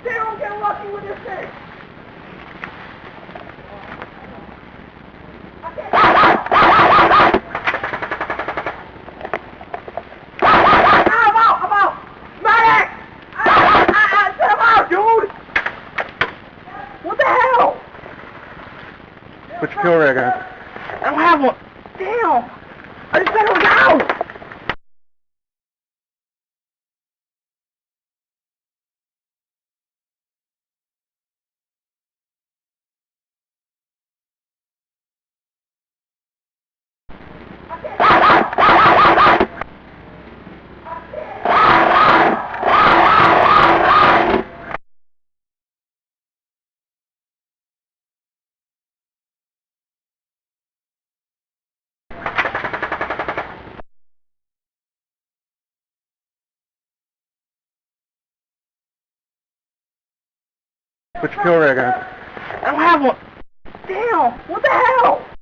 They don't get lucky with this thing. I'm out! Medic! Set him out, dude! What the hell? Put your kill rag on. I don't have one. Damn! I just said it was out! Put your kill rag on. I don't have one. Damn! What the hell?